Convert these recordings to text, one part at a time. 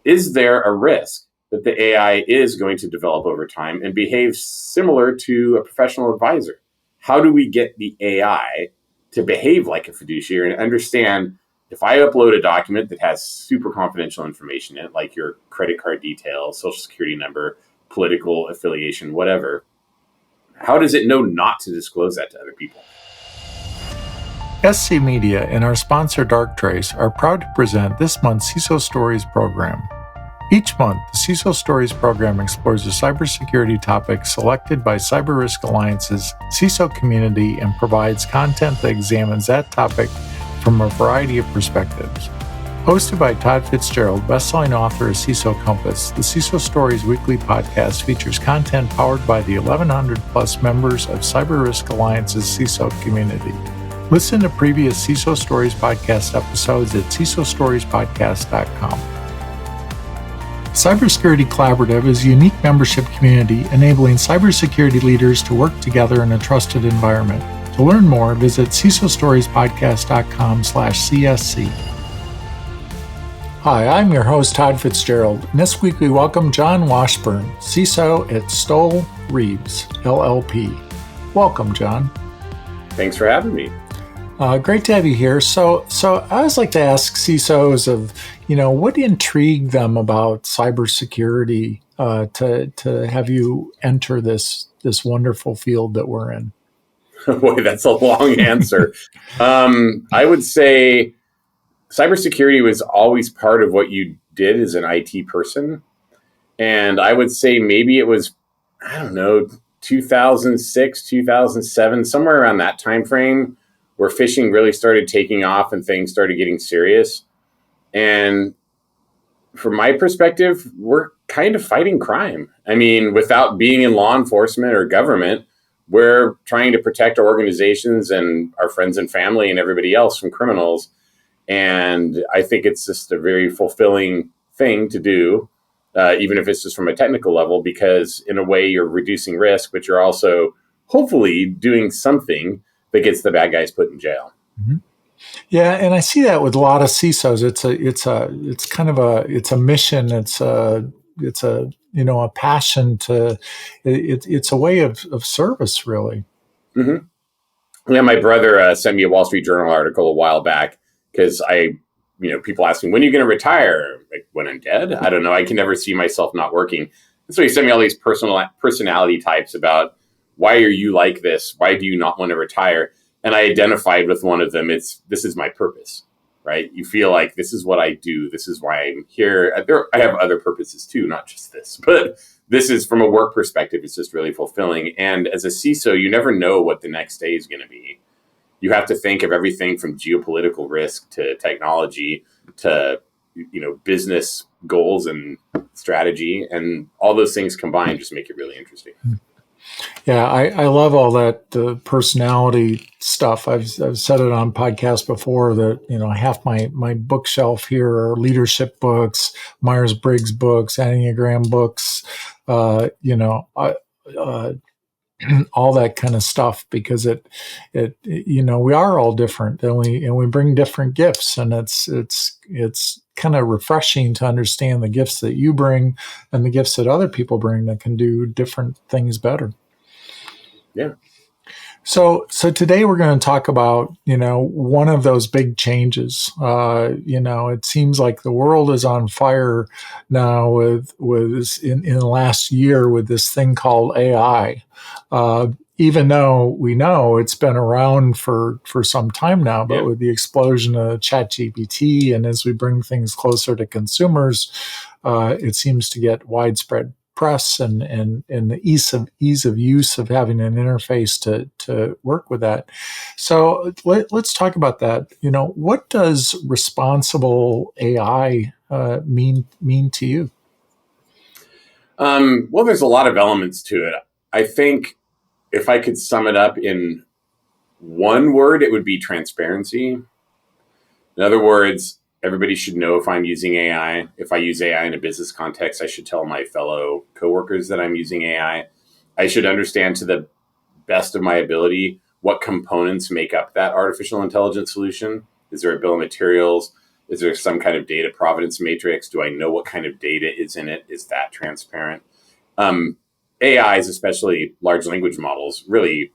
is there a risk that the AI is going to develop over time and behave similar to a professional advisor? How do we get the AI to behave like a fiduciary and understand if I upload a document that has super confidential information in it, like your credit card details, social security number, political affiliation, whatever, how does it know not to disclose that to other people? SC Media and our sponsor Darktrace are proud to present this month's CISO Stories program. Each month, the CISO Stories program explores a cybersecurity topic selected by Cyber Risk Alliance's CISO community and provides content that examines that topic from a variety of perspectives. Hosted by Todd Fitzgerald, best-selling author of CISO Compass, the CISO Stories weekly podcast features content powered by the 1,100-plus members of Cyber Risk Alliance's CISO community. Listen to previous CISO Stories podcast episodes at CISOstoriespodcast.com. Cybersecurity Collaborative is a unique membership community enabling cybersecurity leaders to work together in a trusted environment. To learn more, visit CISOstoriespodcast.com/CSC. Hi, I'm your host, Todd Fitzgerald, and this week we welcome Jon Washburn, CISO at Stoll Reeves, LLP. Welcome, Jon. Thanks for having me. Great to have you here. So I always like to ask CISOs of, what intrigued them about cybersecurity to have you enter this wonderful field that we're in? Boy, that's a long answer. I would say cybersecurity was always part of what you did as an IT person. And I would say maybe it was, 2006, 2007, somewhere around that time frame, where phishing really started taking off and things started getting serious. And from my perspective, we're kind of fighting crime. I mean, without being in law enforcement or government, we're trying to protect our organizations and our friends and family and everybody else from criminals. And I think it's just a very fulfilling thing to do, even if it's just from a technical level, because in a way you're reducing risk, but you're also hopefully doing something that gets the bad guys put in jail. Mm-hmm. Yeah, and I see that with a lot of CISOs. It's a mission. It's a passion to. It's a way of service, really. Mm-hmm. Yeah, my brother sent me a Wall Street Journal article a while back because people ask me, when are you going to retire? Like, when I'm dead? I don't know. I can never see myself not working. And so he sent me all these personality types about, why are you like this? Why do you not want to retire? And I identified with one of them. This is my purpose, right? You feel like this is what I do. This is why I'm here. I have other purposes too, not just this. But this is, from a work perspective, it's just really fulfilling. And as a CISO, you never know what the next day is going to be. You have to think of everything from geopolitical risk to technology to business goals and strategy. And all those things combined just make it really interesting. Yeah, I love all that personality stuff. I've said it on podcasts before that, half my bookshelf here are leadership books, Myers-Briggs books, Enneagram books, all that kind of stuff, because we are all different and we bring different gifts, and it's kind of refreshing to understand the gifts that you bring and the gifts that other people bring that can do different things better. Yeah. So today we're going to talk about, one of those big changes. It seems like the world is on fire now with in the last year with this thing called AI. Even though we know it's been around for some time now, but with the explosion of ChatGPT and as we bring things closer to consumers, it seems to get widespread press and the ease of use of having an interface to work with that. So let's talk about that. What does responsible AI mean to you? Well, there's a lot of elements to it. I think if I could sum it up in one word, it would be transparency. In other words, everybody should know if I'm using AI. If I use AI in a business context, I should tell my fellow coworkers that I'm using AI. I should understand to the best of my ability what components make up that artificial intelligence solution. Is there a bill of materials? Is there some kind of data provenance matrix? Do I know what kind of data is in it? Is that transparent? AIs, especially large language models, really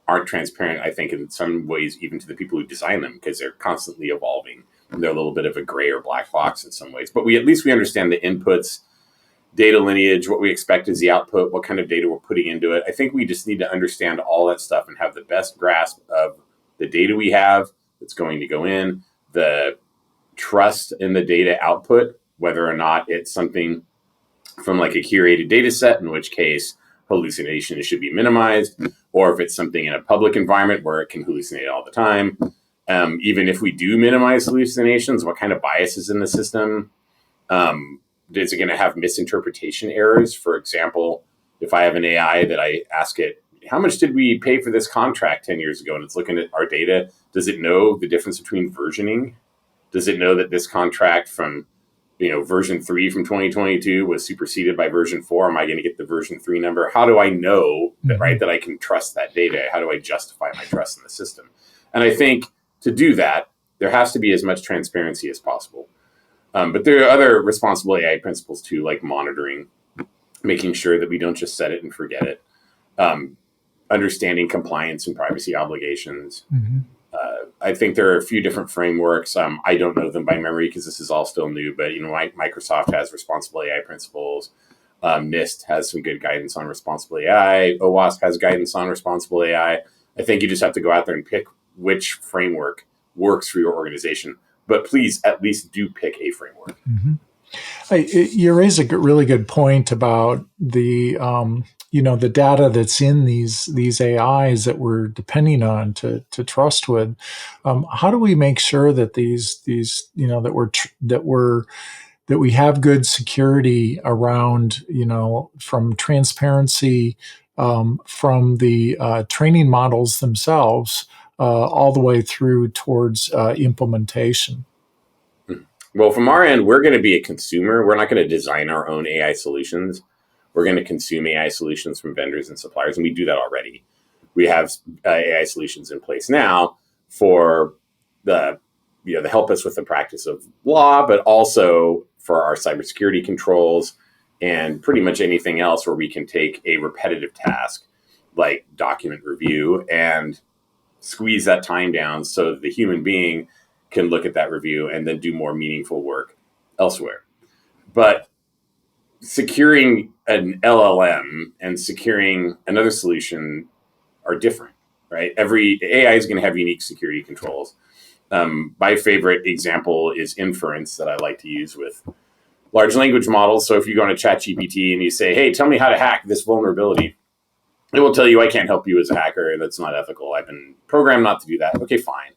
aren't transparent, I think, in some ways, even to the people who design them, because they're constantly evolving. And they're a little bit of a gray or black box in some ways. But at least we understand the inputs, data lineage, what we expect is the output, what kind of data we're putting into it. I think we just need to understand all that stuff and have the best grasp of the data we have that's going to go in, the trust in the data output, whether or not it's something from like a curated data set, in which case hallucination should be minimized, or if it's something in a public environment where it can hallucinate all the time. Even if we do minimize hallucinations, what kind of bias is in the system? Is it going to have misinterpretation errors? For example, if I have an AI that I ask it, how much did we pay for this contract 10 years ago? And it's looking at our data. Does it know the difference between versioning? Does it know that this contract from, version 3 from 2022 was superseded by version 4? Am I going to get the version 3 number? How do I know that, right, that I can trust that data? How do I justify my trust in the system? And I think to do that, there has to be as much transparency as possible. But there are other responsible AI principles too, like monitoring, making sure that we don't just set it and forget it, understanding compliance and privacy obligations. Mm-hmm. I think there are a few different frameworks. I don't know them by memory because this is all still new, but Microsoft has responsible AI principles. NIST has some good guidance on responsible AI. OWASP has guidance on responsible AI. I think you just have to go out there and pick which framework works for your organization. But please, at least do pick a framework. Mm-hmm. You raise a really good point about the the data that's in these AIs that we're depending on to trust with. How do we make sure that that we have good security around, from transparency, from the training models themselves, all the way through towards implementation? Well, from our end, we're going to be a consumer. We're not going to design our own AI solutions. We're going to consume AI solutions from vendors and suppliers, and we do that already. We have AI solutions in place now for to help us with the practice of law, but also for our cybersecurity controls and pretty much anything else where we can take a repetitive task like document review and squeeze that time down so that the human being can look at that review and then do more meaningful work elsewhere. But securing an LLM and securing another solution are different, right? Every AI is going to have unique security controls. My favorite example is inference that I like to use with large language models. So if you go on a ChatGPT and you say, hey, tell me how to hack this vulnerability, it will tell you, I can't help you as a hacker. That's not ethical. I've been programmed not to do that. Okay, fine.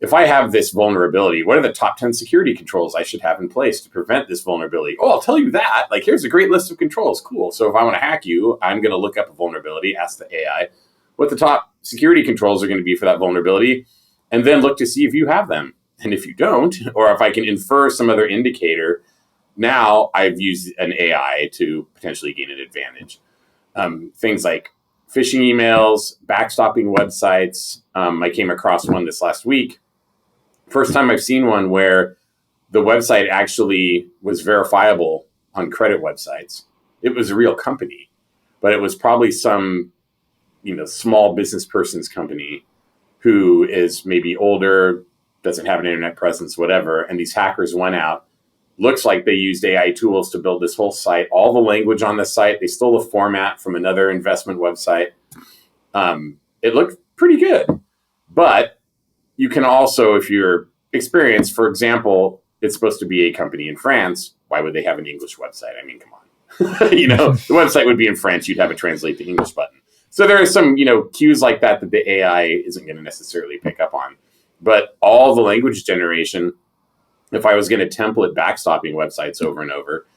If I have this vulnerability, what are the top 10 security controls I should have in place to prevent this vulnerability? Oh, I'll tell you that. Like, here's a great list of controls. Cool. So if I want to hack you, I'm going to look up a vulnerability, ask the AI what the top security controls are going to be for that vulnerability, and then look to see if you have them. And if you don't, or if I can infer some other indicator, now I've used an AI to potentially gain an advantage. Things like phishing emails, backstopping websites. I came across one this last week. First time I've seen one where the website actually was verifiable on credit websites. It was a real company, but it was probably some, small business person's company who is maybe older, doesn't have an internet presence, whatever. And these hackers went out. Looks like they used AI tools to build this whole site, all the language on the site. They stole a format from another investment website. It looked pretty good, but you can also, if you're experienced, for example, it's supposed to be a company in France. Why would they have an English website? I mean, come on. The website would be in French. You'd have a translate to English button. So there are some, cues like that the AI isn't going to necessarily pick up on. But all the language generation, if I was going to template backstopping websites over and over,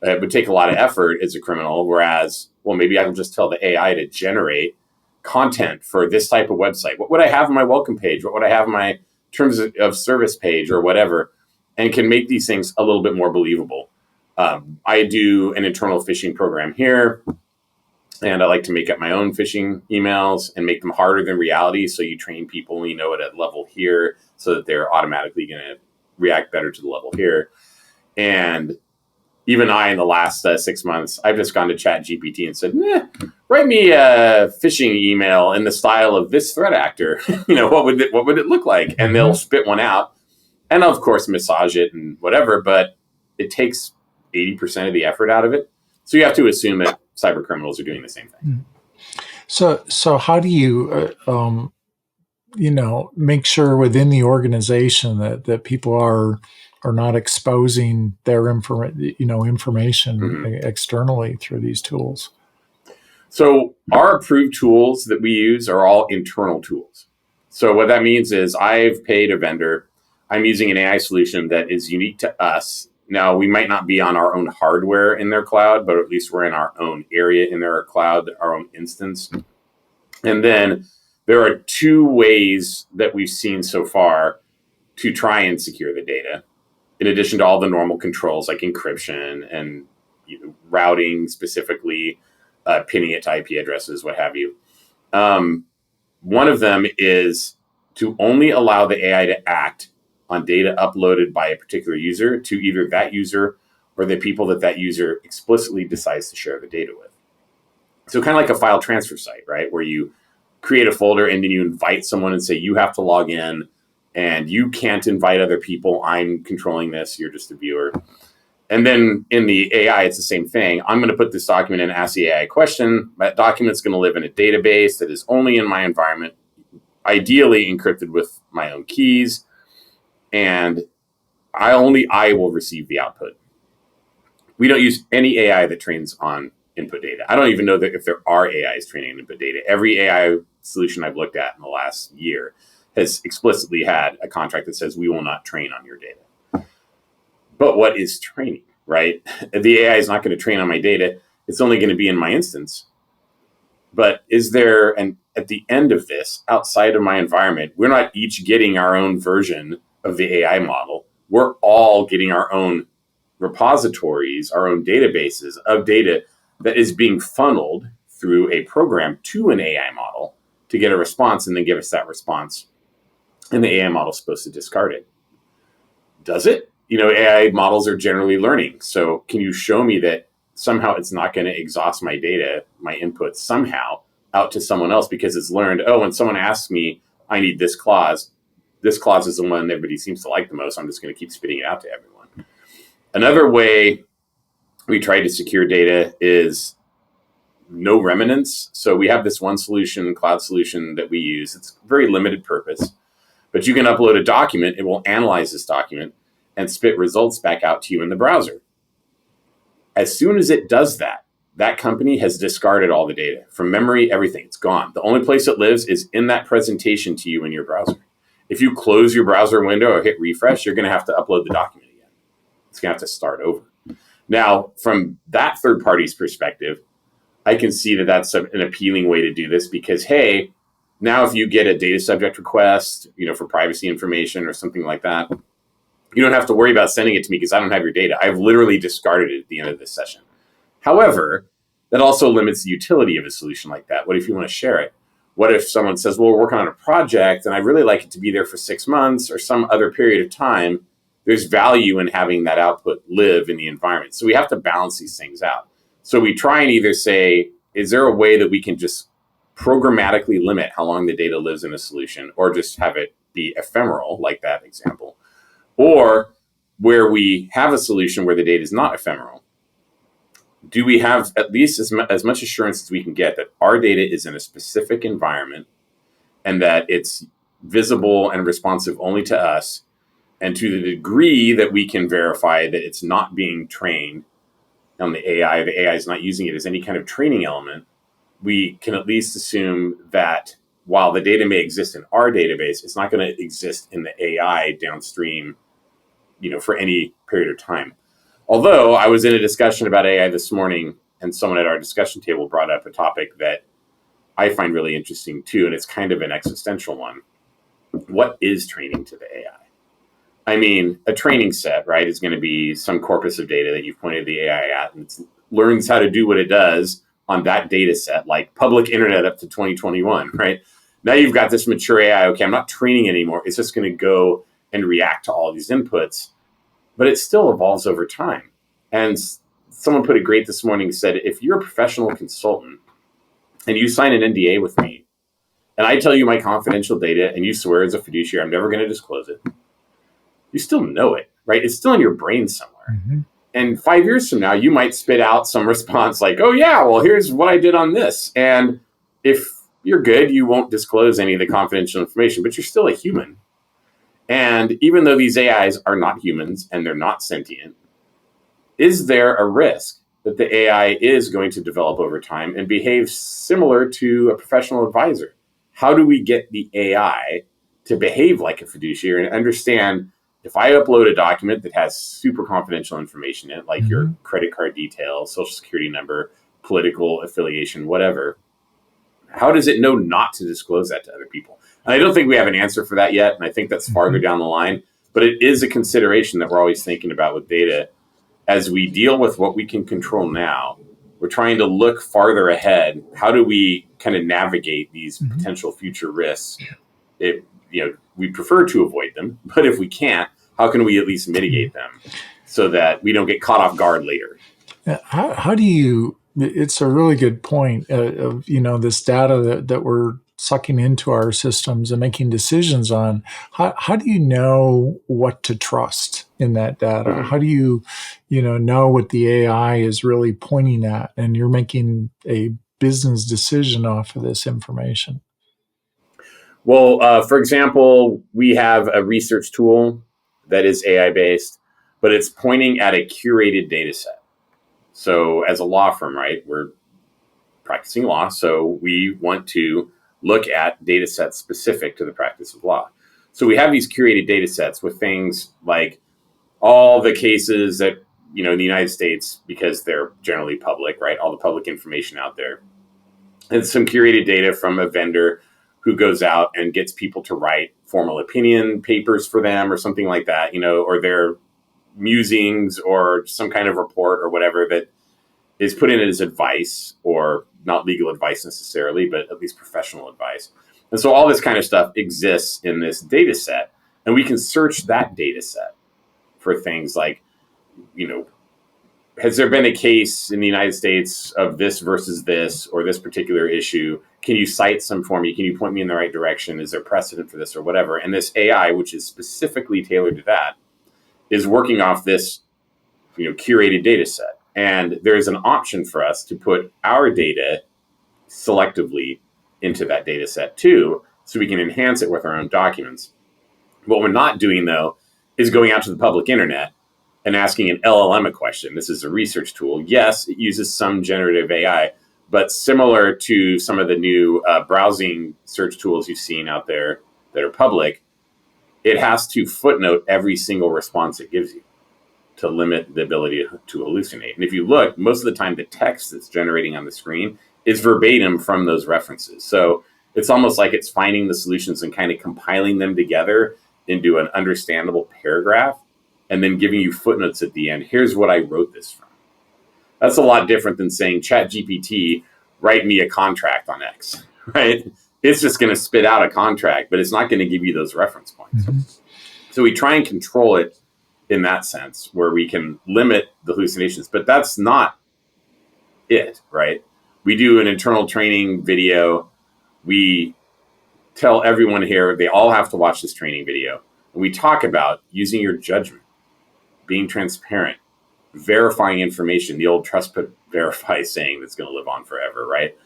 it would take a lot of effort as a criminal. Whereas, well, maybe I can just tell the AI to generate content for this type of website. What would I have on my welcome page? What would I have on my terms of service page or whatever? And can make these things a little bit more believable. I do an internal phishing program here, and I like to make up my own phishing emails and make them harder than reality. So you train people, at a level here so that they're automatically going to react better to the level here. And even I, in the last 6 months, I've just gone to Chat GPT and said, write me a phishing email in the style of this threat actor. What would it look like? And they'll spit one out. And I'll, of course, massage it and whatever, but it takes 80% of the effort out of it. So you have to assume that cyber criminals are doing the same thing. So how do you, make sure within the organization that people are not exposing their information externally through these tools? So our approved tools that we use are all internal tools. So what that means is I've paid a vendor. I'm using an AI solution that is unique to us. Now, we might not be on our own hardware in their cloud, but at least we're in our own area in their cloud, our own instance. And then there are 2 ways that we've seen so far to try and secure the data, in addition to all the normal controls like encryption and routing, specifically pinning it to IP addresses, what have you. One of them is to only allow the AI to act on data uploaded by a particular user to either that user or the people that user explicitly decides to share the data with. So kind of like a file transfer site, right? Where you create a folder and then you invite someone and say, you have to log in and you can't invite other people. I'm controlling this. You're just a viewer. And then in the AI, it's the same thing. I'm going to put this document in, ask the AI a question. That document's going to live in a database that is only in my environment, ideally encrypted with my own keys. And I will receive the output. We don't use any AI that trains on input data. I don't even know that if there are AIs training on input data. Every AI solution I've looked at in the last year has explicitly had a contract that says we will not train on your data. But what is training, right? The AI is not going to train on my data. It's only going to be in my instance. But is there, and at the end of this, outside of my environment, we're not each getting our own version of the AI model. We're all getting our own repositories, our own databases of data that is being funneled through a program to an AI model to get a response and then give us that response. And the AI model is supposed to discard it. Does it? AI models are generally learning. So can you show me that somehow it's not going to exhaust my data, my input somehow out to someone else because it's learned, when someone asks me, I need this clause is the one everybody seems to like the most. I'm just going to keep spitting it out to everyone. Another way we try to secure data is no remnants. So we have this one solution, cloud solution that we use. It's very limited purpose, but you can upload a document. It will analyze this document and spit results back out to you in the browser. As soon as it does that, that company has discarded all the data from memory, everything. It's gone. The only place it lives is in that presentation to you in your browser. If you close your browser window or hit refresh, you're going to have to upload the document again. It's going to have to start over. Now, from that third party's perspective, I can see that that's an appealing way to do this because, hey, now if you get a data subject request, for privacy information or something like that, you don't have to worry about sending it to me because I don't have your data. I've literally discarded it at the end of this session. However, that also limits the utility of a solution like that. What if you want to share it? What if someone says, well, we're working on a project and I'd really like it to be there for 6 months or some other period of time? There's value in having that output live in the environment. So we have to balance these things out. So we try and either say, is there a way that we can just programmatically limit how long the data lives in a solution or just have it be ephemeral, like that example? Or where we have a solution where the data is not ephemeral, do we have at least as much assurance as we can get that our data is in a specific environment and that it's visible and responsive only to us, and to the degree that we can verify that it's not being trained on the AI is not using it as any kind of training element, we can at least assume that while the data may exist in our database, it's not going to exist in the AI downstream, for any period of time. Although I was in a discussion about AI this morning, and someone at our discussion table brought up a topic that I find really interesting too, and it's kind of an existential one. What is training to the AI? I mean, a training set, right, is going to be some corpus of data that you've pointed the AI at, and it learns how to do what it does on that data set, like public internet up to 2021, right? Now you've got this mature AI. Okay, I'm not training anymore. It's just going to go and react to all these inputs, but it still evolves over time. And someone put it great this morning, said, if you're a professional consultant and you sign an NDA with me, and I tell you my confidential data and you swear as a fiduciary I'm never going to disclose it, you still know it, right? It's still in your brain somewhere. Mm-hmm. And 5 years from now, you might spit out some response like, oh, yeah, well, here's what I did on this. And if you're good, you won't disclose any of the confidential information, but you're still a human. And even though these AIs are not humans and they're not sentient, is there a risk that the AI is going to develop over time and behave similar to a professional advisor? How do we get the AI to behave like a fiduciary and understand if I upload a document that has super confidential information in it, like your credit card details, social security number, political affiliation, whatever, how does it know not to disclose that to other people? And I don't think we have an answer for that yet, and I think that's farther down the line, but it is a consideration that we're always thinking about with data. As we deal with what we can control now, we're trying to look farther ahead. How do we kind of navigate these potential future risks? We prefer to avoid them, but if we can't, how can we at least mitigate them so that we don't get caught off guard later? How do you? It's a really good point of this data that we're sucking into our systems and making decisions on. How do you know what to trust in that data? How do you know what the AI is really pointing at, and you're making a business decision off of this information? Well, for example, we have a research tool that is AI based, but it's pointing at a curated data set. So as a law firm, right, we're practicing law. So we want to look at data sets specific to the practice of law. So we have these curated data sets with things like all the cases that, in the United States, because they're generally public, right, all the public information out there. And some curated data from a vendor who goes out and gets people to write formal opinion papers for them or something like that, or their musings or some kind of report or whatever that is put in as advice, or not legal advice necessarily, but at least professional advice. And so all this kind of stuff exists in this data set, and we can search that data set for things like, has there been a case in the United States of this versus this, or this particular issue? Can you cite some for me? Can you point me in the right direction? Is there precedent for this or whatever? And this AI, which is specifically tailored to that, is working off this, curated data set. And there's an option for us to put our data selectively into that data set too, so we can enhance it with our own documents. What we're not doing, though, is going out to the public internet and asking an LLM a question. This is a research tool. Yes, it uses some generative AI, but similar to some of the new browsing search tools you've seen out there that are public, it has to footnote every single response it gives you to limit the ability to hallucinate. And if you look, most of the time the text that's generating on the screen is verbatim from those references. So it's almost like it's finding the solutions and kind of compiling them together into an understandable paragraph and then giving you footnotes at the end. Here's what I wrote this from. That's a lot different than saying, ChatGPT, write me a contract on X, right? It's just going to spit out a contract, but it's not going to give you those reference points. So we try and control it in that sense, where we can limit the hallucinations, but that's not it, right? We do an internal training video. We tell everyone here, they all have to watch this training video. And we talk about using your judgment, being transparent, verifying information, the old trust but verify saying that's going to live on forever, right?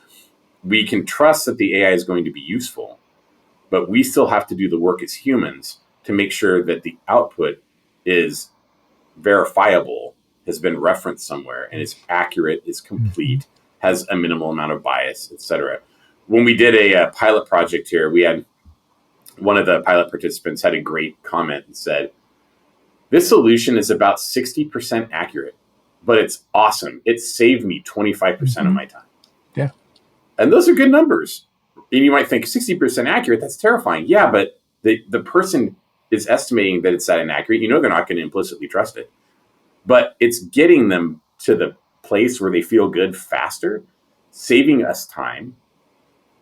We can trust that the AI is going to be useful, but we still have to do the work as humans to make sure that the output is verifiable, has been referenced somewhere, and is accurate, is complete, has a minimal amount of bias, etc. When we did a pilot project here, we had one of the pilot participants had a great comment and said, this solution is about 60% accurate, but it's awesome. It saved me 25% of my time. Yeah. And those are good numbers. And you might think 60% accurate, that's terrifying. Yeah, but the person is estimating that it's that inaccurate. They're not going to implicitly trust it. But it's getting them to the place where they feel good faster, saving us time,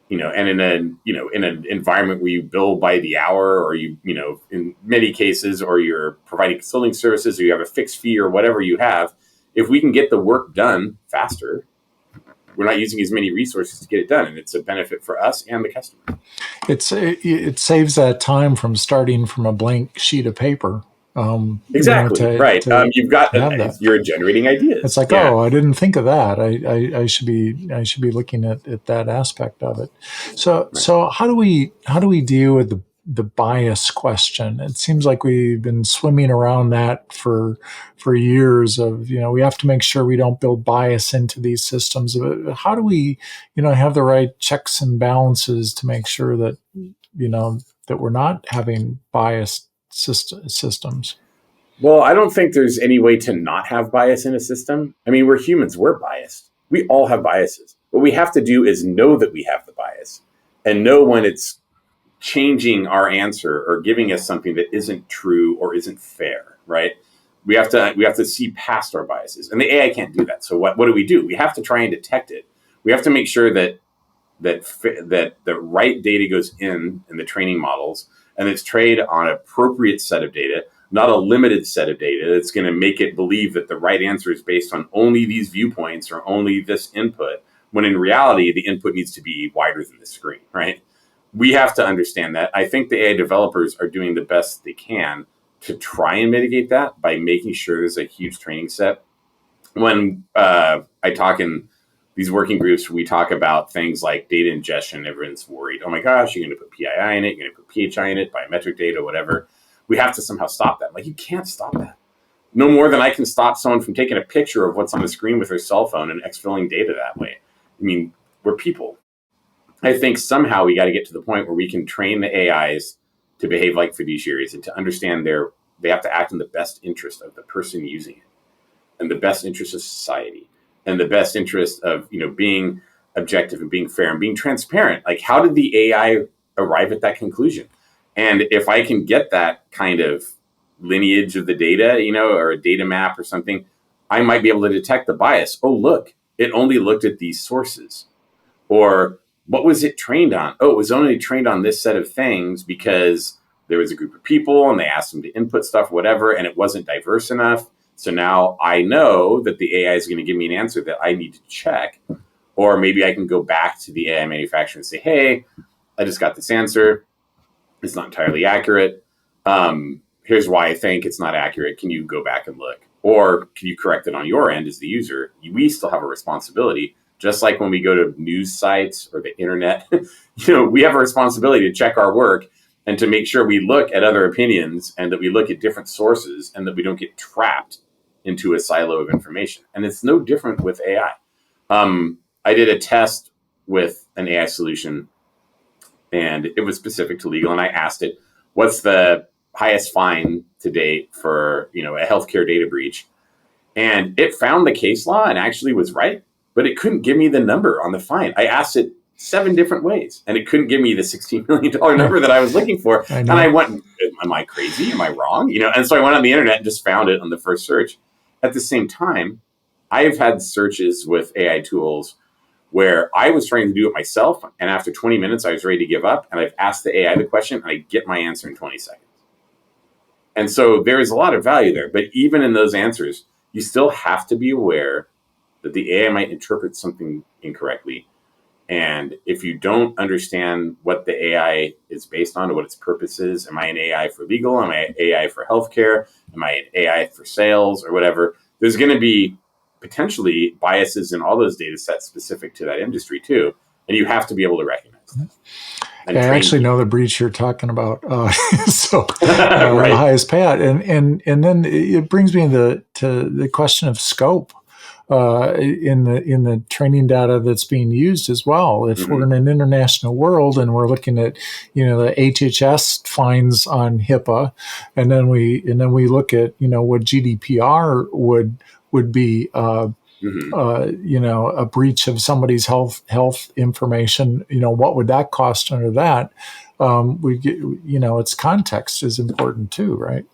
and in an environment where you bill by the hour, or in many cases, or you're providing consulting services, or you have a fixed fee or whatever you have, if we can get the work done faster, we're not using as many resources to get it done, and it's a benefit for us and the customer. It saves that time from starting from a blank sheet of paper. Exactly, right. You've got have that. You're generating ideas. It's like, oh, I didn't think of that. I should be looking at that aspect of it. So how do we deal with the bias question? It seems like we've been swimming around that for years. Of we have to make sure we don't build bias into these systems. How do we have the right checks and balances to make sure that that we're not having biased systems? Well, I don't think there's any way to not have bias in a system. I mean, we're humans, we're biased. We all have biases. What we have to do is know that we have the bias and know when it's changing our answer or giving us something that isn't true or isn't fair, right? We have to see past our biases. And the AI can't do that. So what do? We have to try and detect it. We have to make sure that the right data goes in the training models, and it's trained on an appropriate set of data, not a limited set of data that's going to make it believe that the right answer is based on only these viewpoints or only this input, when in reality, the input needs to be wider than the screen, right? We have to understand that. I think the AI developers are doing the best they can to try and mitigate that by making sure there's a huge training set. When I talk in these working groups, we talk about things like data ingestion. Everyone's worried, oh my gosh, you're going to put PII in it, you're going to put PHI in it, biometric data, whatever. We have to somehow stop that. Like, you can't stop that. No more than I can stop someone from taking a picture of what's on the screen with their cell phone and exfilling data that way. I mean, we're people. I think somehow we got to get to the point where we can train the AIs to behave like fiduciaries and to understand they have to act in the best interest of the person using it, and the best interest of society, and the best interest of being objective and being fair and being transparent. Like, how did the AI arrive at that conclusion? And if I can get that kind of lineage of the data, or a data map or something, I might be able to detect the bias. Oh, look, it only looked at these sources. Or what was it trained on? Oh, it was only trained on this set of things because there was a group of people and they asked them to input stuff, whatever, and it wasn't diverse enough. So now I know that the AI is going to give me an answer that I need to check. Or maybe I can go back to the AI manufacturer and say, hey, I just got this answer. It's not entirely accurate. Here's why I think it's not accurate. Can you go back and look? Or can you correct it on your end as the user? We still have a responsibility. Just like when we go to news sites or the internet, we have a responsibility to check our work and to make sure we look at other opinions and that we look at different sources and that we don't get trapped into a silo of information. And it's no different with AI. I did a test with an AI solution, and it was specific to legal. And I asked it, what's the highest fine to date for, a healthcare data breach? And it found the case law and actually was right, but it couldn't give me the number on the fine. I asked it 7 different ways, and it couldn't give me the $16 million number that I was looking for. And I went, am I crazy? Am I wrong? And so I went on the internet and just found it on the first search. At the same time, I've had searches with AI tools where I was trying to do it myself, and after 20 minutes, I was ready to give up, and I've asked the AI the question, and I get my answer in 20 seconds. And so there is a lot of value there. But even in those answers, you still have to be aware that the AI might interpret something incorrectly. And if you don't understand what the AI is based on or what its purpose is, am I an AI for legal? Am I an AI for healthcare? Am I an AI for sales or whatever? There's going to be potentially biases in all those data sets specific to that industry too. And you have to be able to recognize that. I actually know the breach you're talking about. So right. The highest payout. And then it brings me to the question of scope. In the training data that's being used as well. If we're in an international world and we're looking at the HHS fines on HIPAA, and then we look at what GDPR would be a breach of somebody's health information, what would that cost under that? We get, its context is important too, right?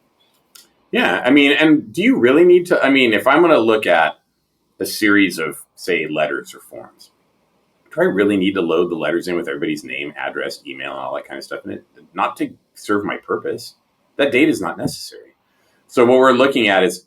Yeah, I mean, and do you really need to? I mean, if I'm going to look at a series of, say, letters or forms, do I really need to load the letters in with everybody's name, address, email, and all that kind of stuff in it? Not to serve my purpose. That data is not necessary. So what we're looking at is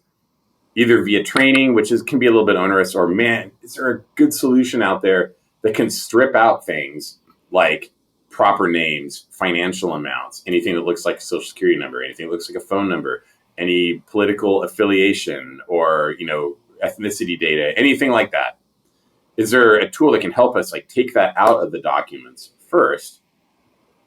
either via training, which can be a little bit onerous, or man, is there a good solution out there that can strip out things like proper names, financial amounts, anything that looks like a social security number, anything that looks like a phone number, any political affiliation or, ethnicity data, anything like that. Is there a tool that can help us like take that out of the documents first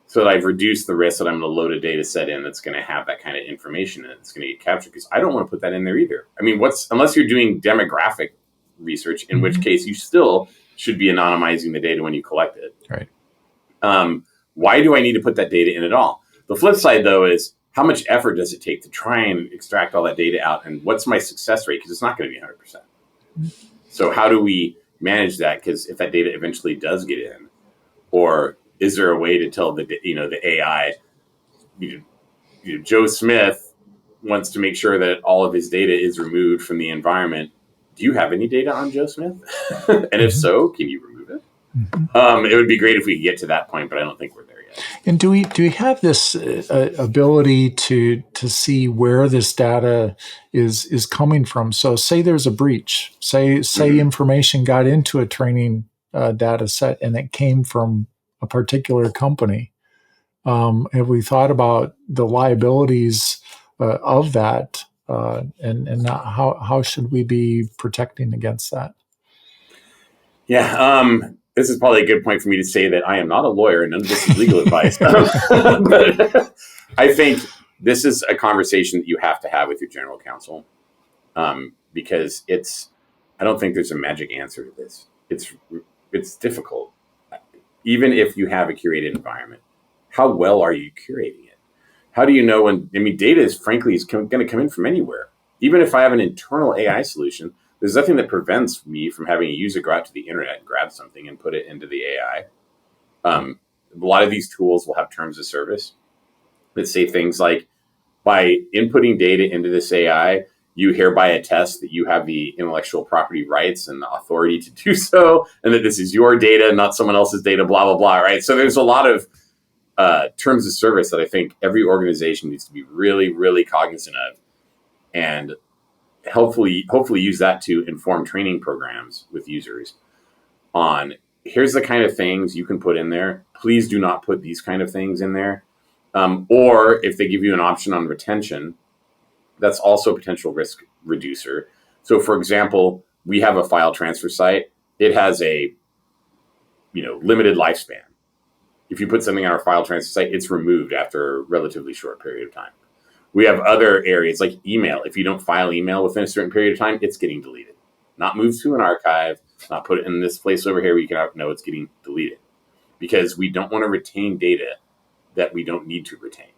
so that I've reduced the risk that I'm going to load a data set in that's going to have that kind of information and it's going to get captured? Because I don't want to put that in there either. I mean, unless you're doing demographic research, in which case you still should be anonymizing the data when you collect it. Right. Why do I need to put that data in at all? The flip side, though, is how much effort does it take to try and extract all that data out? And what's my success rate? Because it's not going to be 100%. So how do we manage that? Because if that data eventually does get in, or is there a way to tell the AI, Joe Smith wants to make sure that all of his data is removed from the environment. Do you have any data on Joe Smith? And if so, can you remove it? It would be great if we could get to that point, but I don't think we're there yet. And do we have this ability to see where this data is coming from? So say there's a breach, say information got into a training data set and it came from a particular company. Have we thought about the liabilities of that, and how should we be protecting against that? Yeah, this is probably a good point for me to say that I am not a lawyer and none of this is legal advice. But I think this is a conversation that you have to have with your general counsel, because I don't think there's a magic answer to this. It's difficult. Even if you have a curated environment, how well are you curating it? How do you know when, data is going to come in from anywhere. Even if I have an internal AI solution, there's nothing that prevents me from having a user go out to the internet and grab something and put it into the AI. A lot of these tools will have terms of service that say things like, by inputting data into this AI, you hereby attest that you have the intellectual property rights and the authority to do so, and that this is your data, not someone else's data, blah, blah, blah, right? So there's a lot of terms of service that I think every organization needs to be really, really cognizant of, and hopefully use that to inform training programs with users on, here's the kind of things you can put in there. Please do not put these kind of things in there. Or if they give you an option on retention, that's also a potential risk reducer. So for example, we have a file transfer site. It has a limited lifespan. If you put something on our file transfer site, it's removed after a relatively short period of time. We have other areas like email. If you don't file email within a certain period of time, it's getting deleted. Not moved to an archive, not put it in this place over here where you can know it's getting deleted. Because we don't want to retain data that we don't need to retain.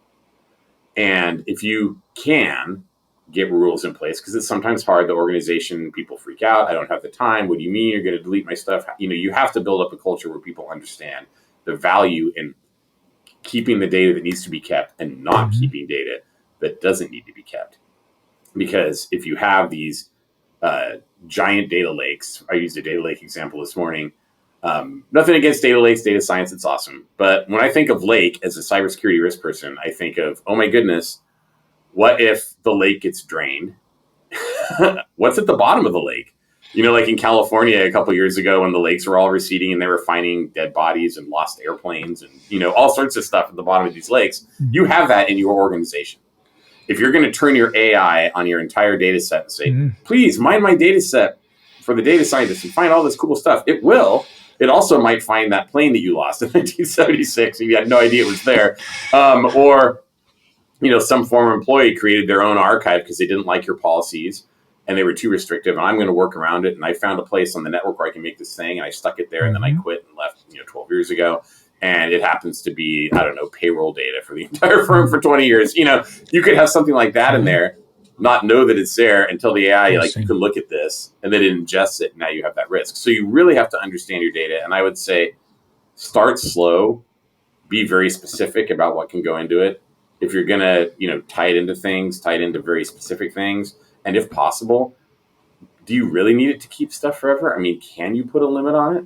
And if you can get rules in place, because it's sometimes hard, the organization, people freak out. I don't have the time. What do you mean you're going to delete my stuff? You have to build up a culture where people understand the value in keeping the data that needs to be kept and not keeping data that doesn't need to be kept. Because if you have these giant data lakes, I used a data lake example this morning. Nothing against data lakes, data science, it's awesome. But when I think of lake as a cybersecurity risk person, I think of, oh my goodness, what if the lake gets drained? What's at the bottom of the lake? Like in California a couple years ago when the lakes were all receding and they were finding dead bodies and lost airplanes and, all sorts of stuff at the bottom of these lakes. You have that in your organization. If you're going to turn your AI on your entire data set and say, please mine my data set for the data scientists and find all this cool stuff, it will. It also might find that plane that you lost in 1976 and you had no idea it was there. Or some former employee created their own archive because they didn't like your policies and they were too restrictive, and I'm going to work around it. And I found a place on the network where I can make this thing, and I stuck it there, and then I quit and left 12 years ago. And it happens to be, payroll data for the entire firm for 20 years. You could have something like that in there, not know that it's there until the AI, you can look at this, and then it ingests it, and now you have that risk. So you really have to understand your data. And I would say start slow, be very specific about what can go into it. If you're going to, tie it into very specific things. And if possible, do you really need it to keep stuff forever? Can you put a limit on it?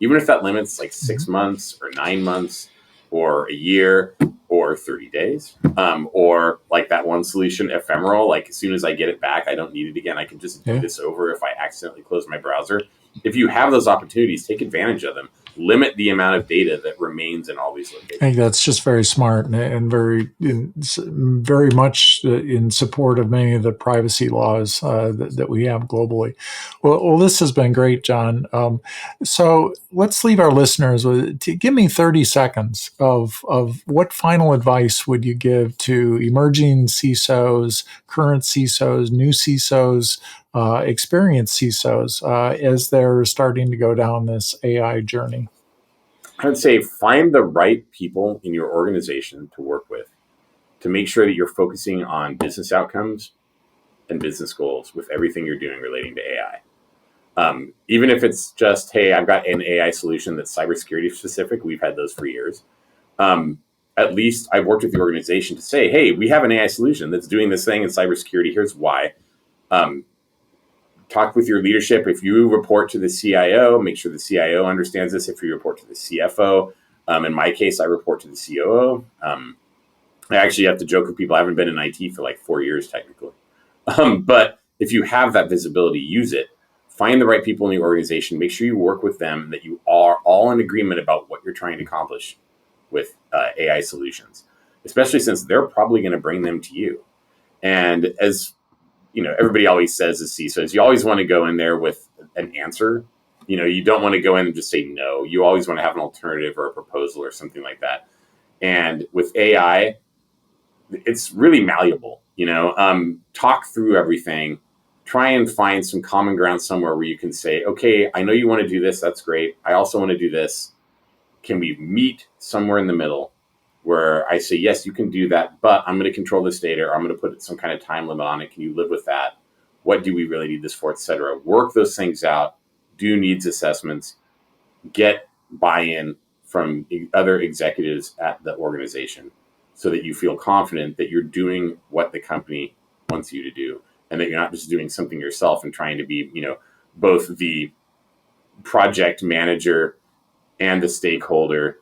even if that limit's like 6 months or 9 months or a year or 30 days, or like that one solution, ephemeral, like as soon as I get it back, I don't need it again. I can just do this over if I accidentally close my browser. If you have those opportunities, take advantage of them. Limit the amount of data that remains in all these locations. I think that's just very smart and very much in support of many of the privacy laws that we have globally. Well, this has been great, Jon. So let's leave our listeners with, give me 30 seconds of what final advice would you give to emerging CISOs, current CISOs, new CISOs, experienced CISOs as they're starting to go down this AI journey? I would say find the right people in your organization to work with to make sure that you're focusing on business outcomes and business goals with everything you're doing relating to AI. Even if it's just, hey, I've got an AI solution that's cybersecurity specific. We've had those for years. At least I've worked with the organization to say, hey, we have an AI solution that's doing this thing in cybersecurity. Here's why. Talk with your leadership. If you report to the CIO, make sure the CIO understands this. If you report to the CFO, in my case, I report to the COO. I actually have to joke with people. I haven't been in IT for like 4 years technically. But if you have that visibility, use it. Find the right people in your organization. Make sure you work with them, that you are all in agreement about what you're trying to accomplish with AI solutions, especially since they're probably going to bring them to you. And as you know, everybody always says as CISOs, you always want to go in there with an answer. You know, you don't want to go in and just say no. You always want to have an alternative or a proposal or something like that. And with AI, it's really malleable. You know, talk through everything. Try and find some common ground somewhere where you can say, okay, I know you want to do this. That's great. I also want to do this. Can we meet somewhere in the middle where I say, yes, you can do that, but I'm going to control this data, or I'm going to put some kind of time limit on it. Can you live with that? What do we really need this for, et cetera? Work those things out, do needs assessments, get buy-in from other executives at the organization so that you feel confident that you're doing what the company wants you to do and that you're not just doing something yourself and trying to be, you know, both the project manager and the stakeholder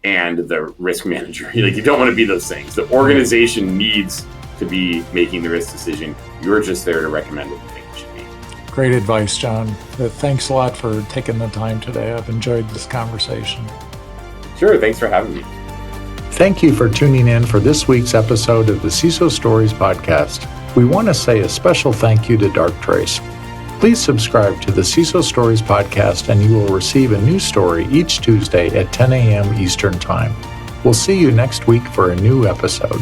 and the risk manager. Like, you don't want to be those things. The organization needs to be making the risk decision. You're just there to recommend what you think it should be. Great advice, Jon. Thanks a lot for taking the time today. I've enjoyed this conversation. Sure. Thanks for having me. Thank you for tuning in for this week's episode of the CISO Stories podcast. We want to say a special thank you to Darktrace. Please subscribe to the CISO Stories podcast and you will receive a new story each Tuesday at 10 a.m. Eastern Time. We'll see you next week for a new episode.